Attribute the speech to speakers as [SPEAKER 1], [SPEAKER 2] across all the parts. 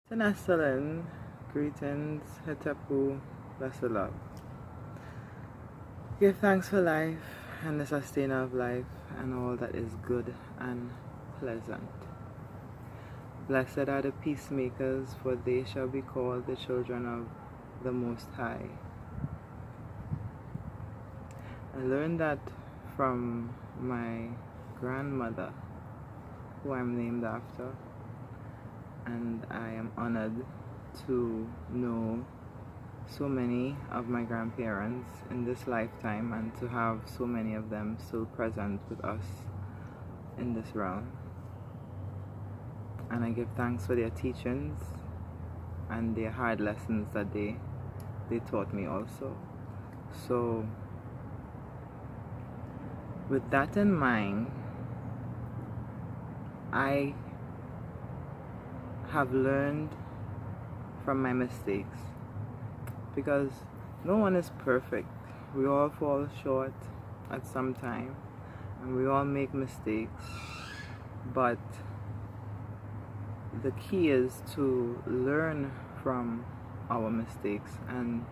[SPEAKER 1] Tanasalan, greetings, Hetapu, blessed love. Give thanks for life and the sustainer of life and all that is good and pleasant. Blessed are the peacemakers, for they shall be called the children of the Most High. I learned that from my grandmother, who I'm named after, and I am honored to know so many of my grandparents in this lifetime and to have so many of them still present with us in this realm. And I give thanks for their teachings and their hard lessons that they taught me also. So with that in mind, I have learned from my mistakes, because no one is perfect. We all fall short at some time and we all make mistakes, but the key is to learn from our mistakes and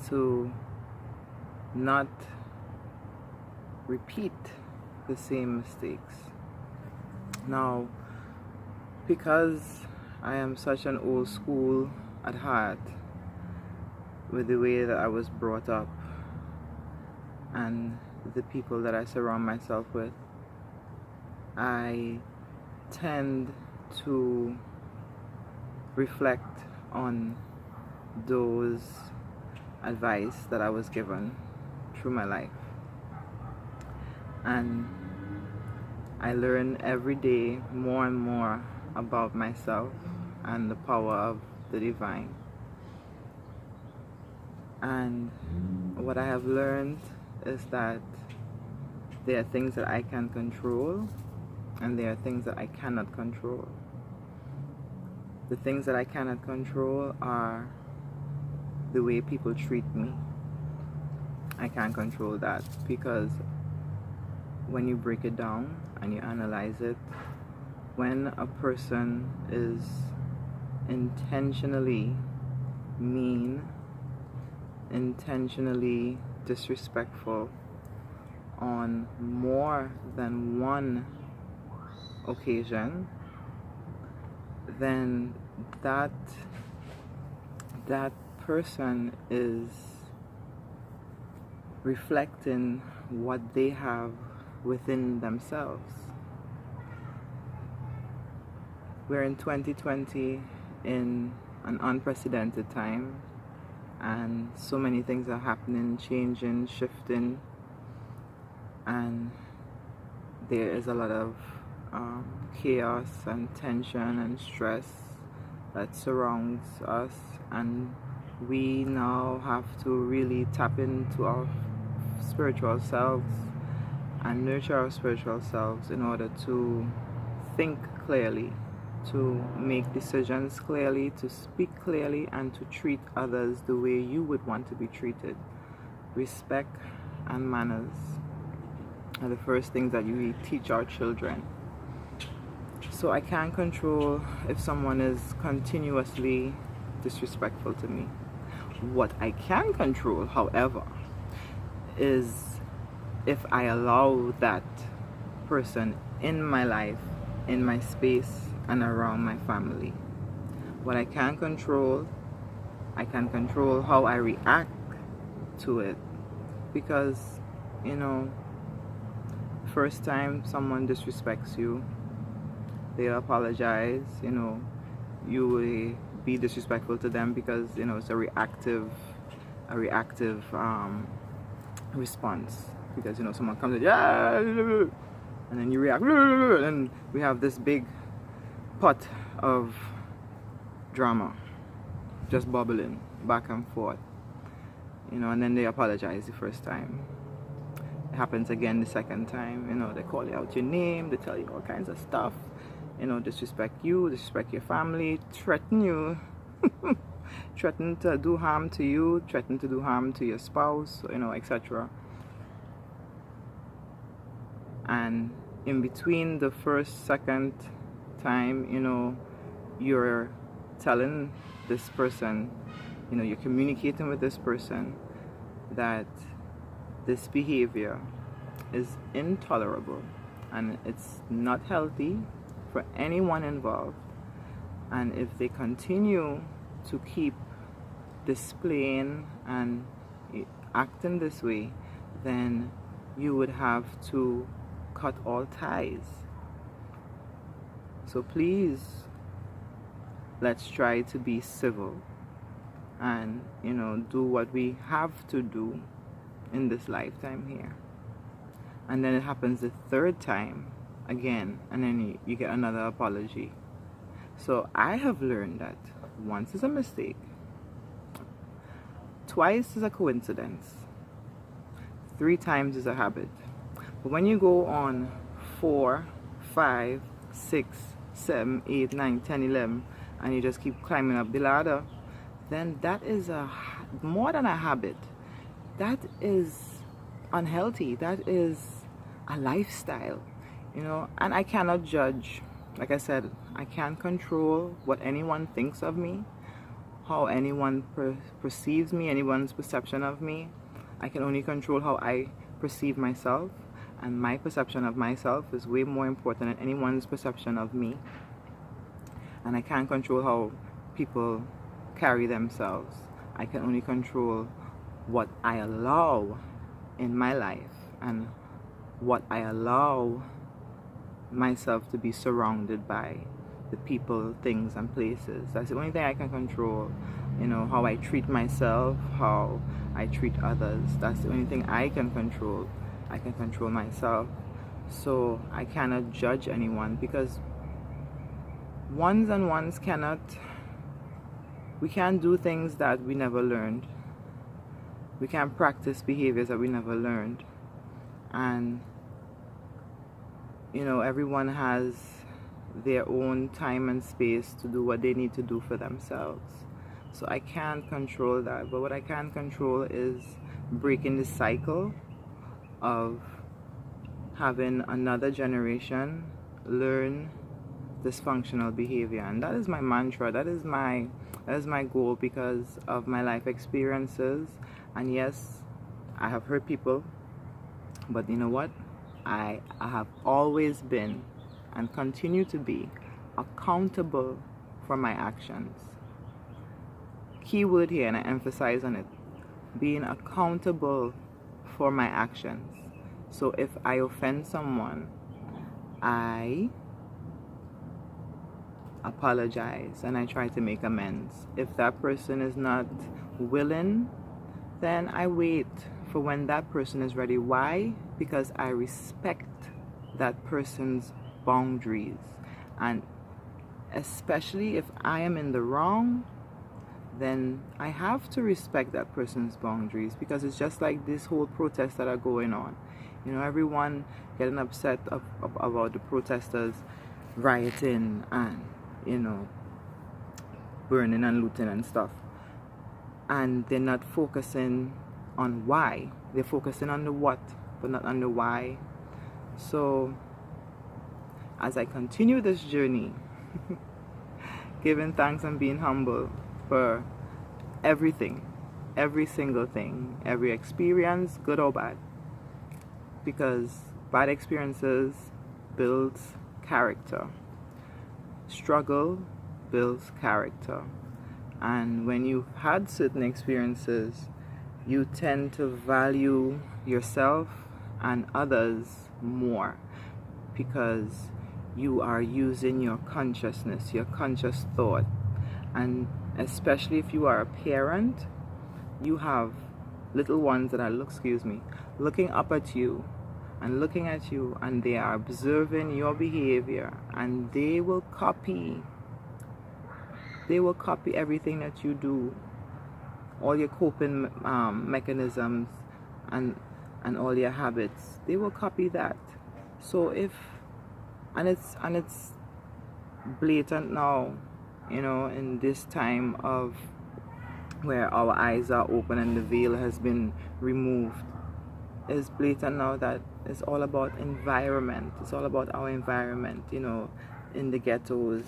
[SPEAKER 1] to not repeat the same mistakes. Now, because I am such an old school at heart with the way that I was brought up and the people that I surround myself with, I tend to reflect on those advice that I was given through my life, and I learn every day more and more about myself and the power of the divine. And what I have learned is that there are things that I can control and there are things that I cannot control. The things that I cannot control are the way people treat me. I can't control that, because when you break it down and you analyze it, when a person is intentionally mean, intentionally disrespectful on more than one occasion, then that person is reflecting what they have within themselves. We're in 2020, in an unprecedented time, and so many things are happening, changing, shifting, and there is a lot of chaos and tension and stress that surrounds us, and we now have to really tap into our spiritual selves and nurture our spiritual selves in order to think clearly, to make decisions clearly, to speak clearly, and to treat others the way you would want to be treated. Respect and manners are the first things that you teach our children. So I can't control if someone is continuously disrespectful to me. What I can control, however, is if I allow that person in my life, in my space, and around my family. What I can control how I react to it, because first time someone disrespects you, they apologize, you will be disrespectful to them because it's a reactive response, because someone comes and and then you react, and we have this big pot of drama just bubbling back and forth, and then they apologize the first time. It happens again the second time, they call you out your name, they tell you all kinds of stuff, disrespect you, disrespect your family, threaten you, threaten to do harm to you, threaten to do harm to your spouse, etc. And in between the first, second time, you're telling this person, you're communicating with this person that this behavior is intolerable and it's not healthy for anyone involved. And if they continue to keep displaying and acting this way, then you would have to cut all ties. So please, let's try to be civil and do what we have to do in this lifetime here. And then it happens the third time again, and then you get another apology. So I have learned that once is a mistake, twice is a coincidence, 3 times is a habit. But when you go on 4, 5, 6, 7, 8, 9, 10, 11, and you just keep climbing up the ladder, then that is more than a habit. That is unhealthy. That is a lifestyle, and I cannot judge. Like I said, I can't control what anyone thinks of me, how anyone perceives me, anyone's perception of me. I can only control how I perceive myself, and my perception of myself is way more important than anyone's perception of me. And I can't control how people carry themselves. I can only control what I allow in my life and what I allow myself to be surrounded by, the people, things, and places. That's the only thing I can control. How I treat myself, how I treat others. That's the only thing I can control. I can control myself. So I cannot judge anyone, because ones and ones we can't do things that we never learned. We can't practice behaviors that we never learned. And everyone has their own time and space to do what they need to do for themselves. So I can't control that. But what I can control is breaking the cycle of having another generation learn dysfunctional behavior. And that is my mantra. That is my goal, because of my life experiences. And yes, I have hurt people, but you know what? I have always been and continue to be accountable for my actions. Key word here, and I emphasize on it, being accountable for my actions. So if I offend someone, I apologize and I try to make amends. If that person is not willing, then I wait for when that person is ready. Why? Because I respect that person's boundaries. And especially if I am in the wrong, then I have to respect that person's boundaries, because it's just like this whole protests that are going on. Everyone getting upset about the protesters rioting and, burning and looting and stuff. And they're not focusing on why. They're focusing on the what, but not on the why. So as I continue this journey, giving thanks and being humble for everything, every single thing, every experience, good or bad, because bad experiences builds character. Struggle builds character. And when you've had certain experiences, you tend to value yourself and others more, because you are using your consciousness, your conscious thought. And especially if you are a parent, you have little ones that are looking up at you and looking at you, and they are observing your behavior, and they will copy everything that you do, all your coping mechanisms and all your habits. They will copy that. So it's blatant now, in this time of where our eyes are open and the veil has been removed. It's blatant now that it's all about environment. It's all about our environment, in the ghettos,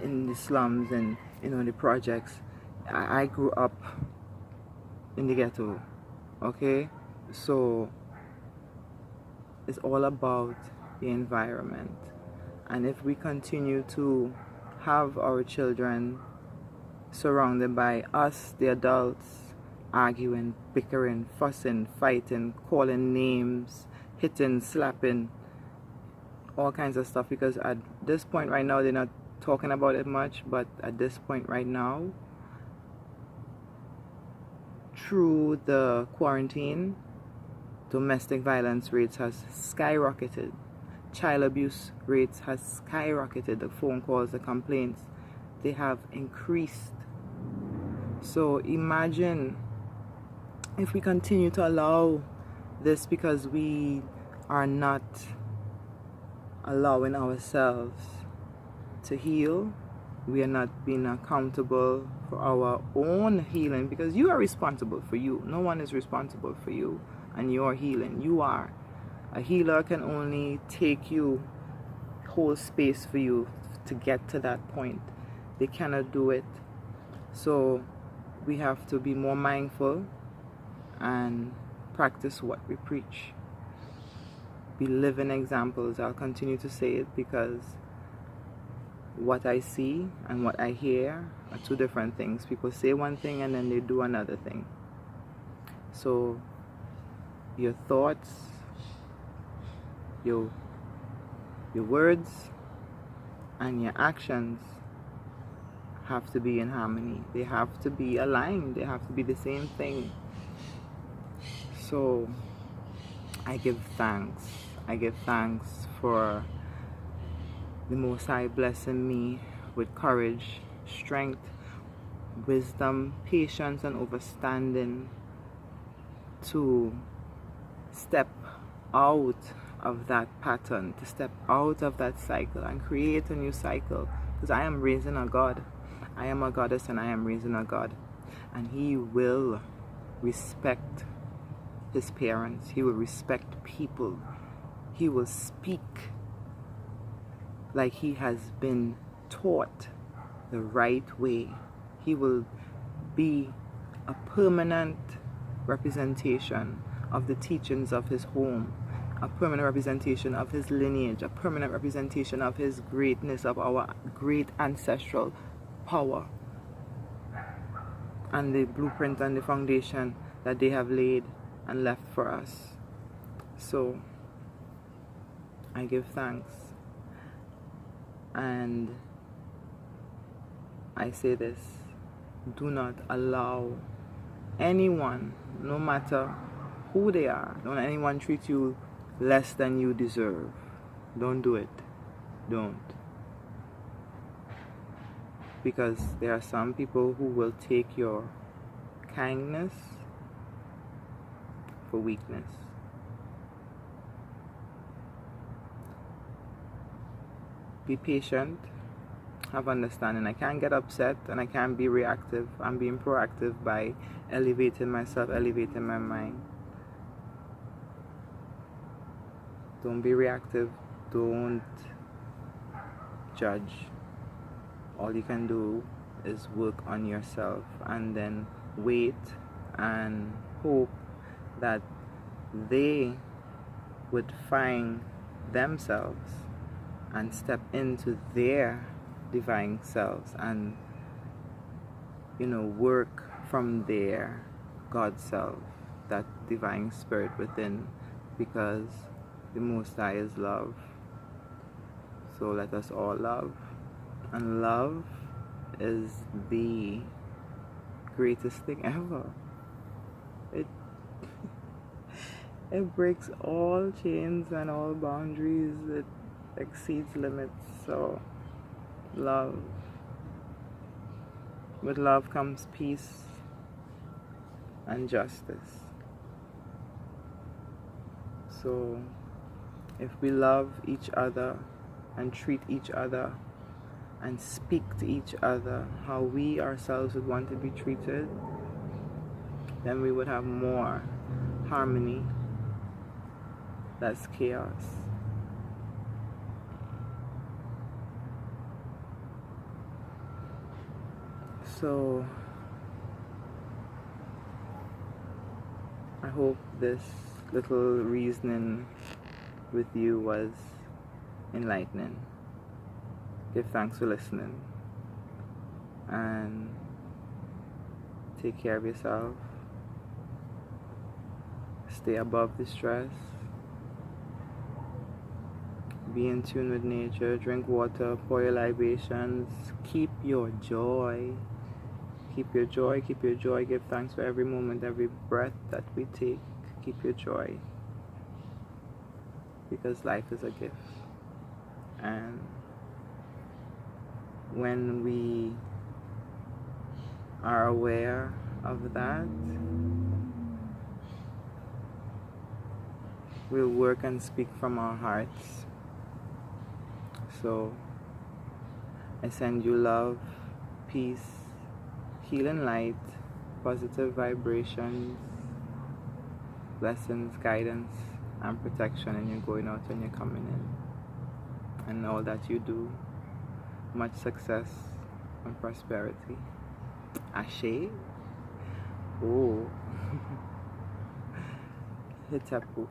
[SPEAKER 1] in the slums, and you know, the projects. I grew up in the ghetto, okay? So it's all about the environment. And if we continue to have our children surrounded by us, the adults, arguing, bickering, fussing, fighting, calling names, hitting, slapping, all kinds of stuff, because at this point right now they're not talking about it much, but at this point right now, through the quarantine, domestic violence rates has skyrocketed. Child abuse rates has skyrocketed. The phone calls, the complaints, they have increased. So imagine if we continue to allow this, because we are not allowing ourselves to heal. We are not being accountable for our own healing, because you are responsible for you. No one is responsible for you and your healing. You are. A healer can only take you, hold space for you to get to that point. They cannot do it. So we have to be more mindful and practice what we preach. Be living examples. I'll continue to say it, because what I see and what I hear are two different things. People say one thing and then they do another thing. So your thoughts, your words, and your actions have to be in harmony. They have to be aligned. They have to be the same thing. So I give thanks. I give thanks for the Most High blessing me with courage, strength, wisdom, patience, and understanding to step out of that pattern, to step out of that cycle and create a new cycle. Because I am raising a God. I am a goddess and I am raising a God. And He will respect His parents. He will respect people. He will speak like He has been taught the right way. He will be a permanent representation of the teachings of His home, a permanent representation of His lineage, a permanent representation of His greatness, of our great ancestral power, and the blueprint and the foundation that they have laid and left for us. So I give thanks, and I say this: do not allow anyone, no matter who they are, don't let anyone treat you less than you deserve. Don't do it. Don't. Because there are some people who will take your kindness for weakness. Be patient. Have understanding. I can't get upset and I can't be reactive. I'm being proactive by elevating myself, elevating my mind. Don't be reactive. Don't judge. All you can do is work on yourself and then wait and hope that they would find themselves and step into their divine selves and, you know, work from their God self, that divine spirit within, because the Most High is love. So let us all love, and love is the greatest thing ever. It breaks all chains and all boundaries. It exceeds limits. So love. With love comes peace and justice. So if we love each other and treat each other and speak to each other how we ourselves would want to be treated, then we would have more harmony. That's chaos. So I hope this little reasoning with you was enlightening. Give thanks for listening, and take care of yourself. Stay above the stress. Be in tune with nature. Drink water. Pour your libations. Keep your joy. Keep your joy. Keep your joy. Give thanks for every moment, every breath that we take. Keep your joy. Because life is a gift. And when we are aware of that, we'll work and speak from our hearts. So I send you love, peace, healing light, positive vibrations, blessings, guidance, and protection, and you're going out and you're coming in. And all that you do, much success and prosperity. Ashe. Oh. Hitapu.